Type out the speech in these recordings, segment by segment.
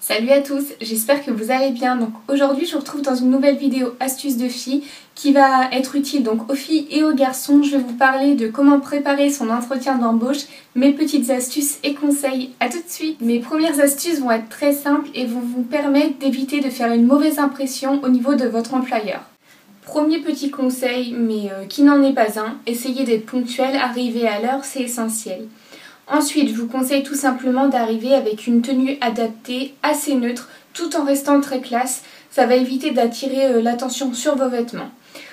Salut à tous, j'espère que vous allez bien. Donc aujourd'hui je vous retrouve dans une nouvelle vidéo astuces de filles qui va être utile donc aux filles et aux garçons. Je vais vous parler de comment préparer son entretien d'embauche, mes petites astuces et conseils. À tout de suite. Mes premières astuces vont être très simples et vont vous permettre d'éviter de faire une mauvaise impression au niveau de votre employeur. Premier petit conseil, mais qui n'en est pas un, essayez d'être ponctuel, arriver à l'heure, c'est essentiel. Ensuite, je vous conseille tout simplement d'arriver avec une tenue adaptée, assez neutre, tout en restant très classe. Ça va éviter d'attirer l'attention sur vos vêtements.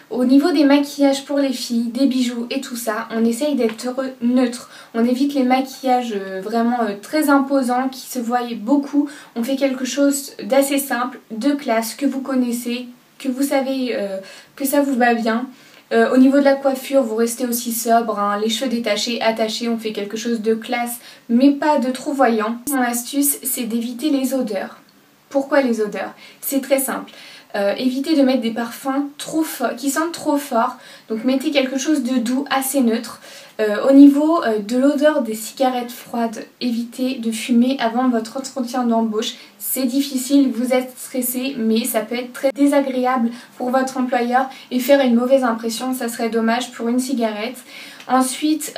Au niveau des maquillages pour les filles, des bijoux et tout ça, on essaye d'être neutre. On évite les maquillages vraiment très imposants qui se voient beaucoup. On fait quelque chose d'assez simple, de classe, que vous connaissez, que vous savez que ça vous va bien. Au niveau de la coiffure, vous restez aussi sobre, hein, les cheveux détachés, attachés, on fait quelque chose de classe, mais pas de trop voyant. Mon astuce, c'est d'éviter les odeurs. Pourquoi les odeurs? C'est très simple. Évitez de mettre des parfums trop forts, qui sentent trop fort, donc mettez quelque chose de doux, assez neutre. Au niveau de l'odeur des cigarettes froides, évitez de fumer avant votre entretien d'embauche. C'est difficile, vous êtes stressé, mais ça peut être très désagréable pour votre employeur et faire une mauvaise impression, ça serait dommage pour une cigarette. Ensuite,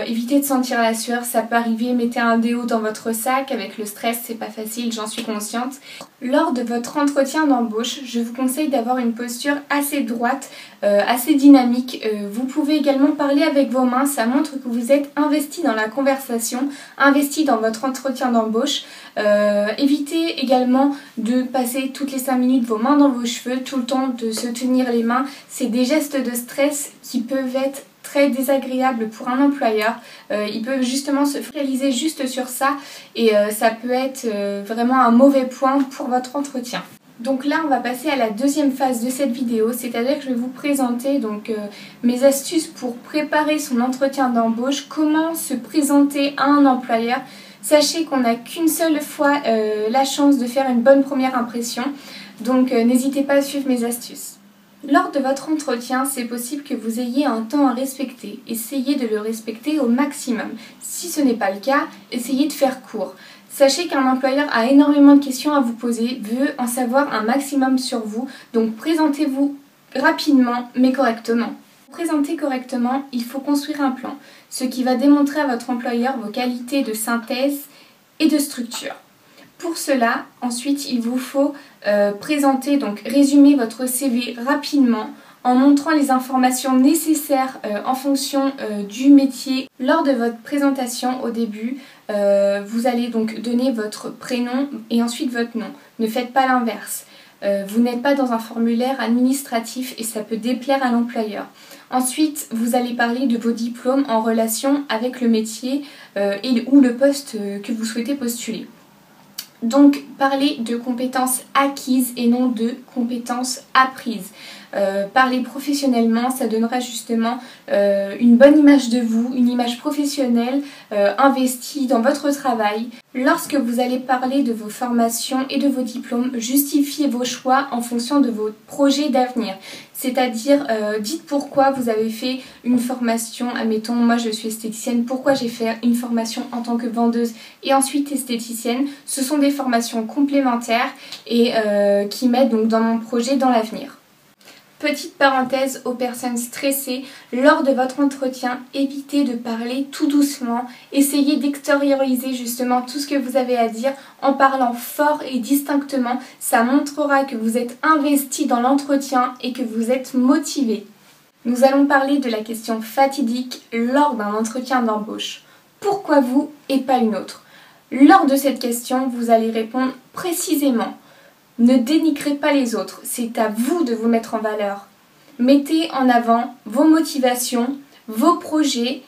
évitez de sentir la sueur, ça peut arriver, mettez un déo dans votre sac, avec le stress c'est pas facile, j'en suis consciente. Lors de votre entretien d'embauche, je vous conseille d'avoir une posture assez droite, assez dynamique. Vous pouvez également parler avec vos mains, ça montre que vous êtes investi dans la conversation, investi dans votre entretien d'embauche. Évitez également de passer toutes les 5 minutes vos mains dans vos cheveux, tout le temps de se tenir les mains. C'est des gestes de stress qui peuvent être très désagréable pour un employeur. Ils peuvent justement se focaliser juste sur ça et ça peut être vraiment un mauvais point pour votre entretien. Donc là on va passer à la deuxième phase de cette vidéo, c'est-à-dire que je vais vous présenter donc mes astuces pour préparer son entretien d'embauche, comment se présenter à un employeur. Sachez qu'on n'a qu'une seule fois la chance de faire une bonne première impression, donc n'hésitez pas à suivre mes astuces. Lors de votre entretien, c'est possible que vous ayez un temps à respecter. Essayez de le respecter au maximum. Si ce n'est pas le cas, essayez de faire court. Sachez qu'un employeur a énormément de questions à vous poser, veut en savoir un maximum sur vous, donc présentez-vous rapidement mais correctement. Pour présenter correctement, il faut construire un plan, ce qui va démontrer à votre employeur vos qualités de synthèse et de structure. Pour cela, ensuite, il vous faut présenter, donc résumer votre CV rapidement en montrant les informations nécessaires en fonction du métier. Lors de votre présentation au début, vous allez donc donner votre prénom et ensuite votre nom. Ne faites pas l'inverse. Vous n'êtes pas dans un formulaire administratif et ça peut déplaire à l'employeur. Ensuite, vous allez parler de vos diplômes en relation avec le métier ou le poste que vous souhaitez postuler. Donc, parlez de compétences acquises et non de compétences apprises. Parler professionnellement, ça donnera justement une bonne image de vous, une image professionnelle, investie dans votre travail. Lorsque vous allez parler de vos formations et de vos diplômes, justifiez vos choix en fonction de vos projets d'avenir. C'est-à-dire, dites pourquoi vous avez fait une formation, admettons, moi je suis esthéticienne, pourquoi j'ai fait une formation en tant que vendeuse et ensuite esthéticienne. Ce sont des formations complémentaires et qui m'aident donc dans mon projet dans l'avenir. Petite parenthèse aux personnes stressées, lors de votre entretien, évitez de parler tout doucement, essayez d'extérioriser justement tout ce que vous avez à dire en parlant fort et distinctement, ça montrera que vous êtes investi dans l'entretien et que vous êtes motivé. Nous allons parler de la question fatidique lors d'un entretien d'embauche. Pourquoi vous et pas une autre? Lors de cette question, vous allez répondre précisément. Ne dénigrez pas les autres, c'est à vous de vous mettre en valeur. Mettez en avant vos motivations, vos projets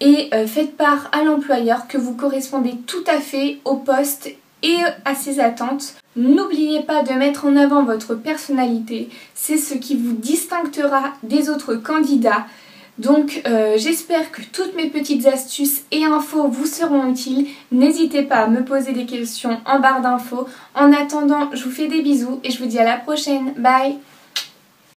et faites part à l'employeur que vous correspondez tout à fait au poste et à ses attentes. N'oubliez pas de mettre en avant votre personnalité, c'est ce qui vous distinguera des autres candidats. Donc j'espère que toutes mes petites astuces et infos vous seront utiles. N'hésitez pas à me poser des questions en barre d'infos. En attendant, je vous fais des bisous et je vous dis à la prochaine. Bye!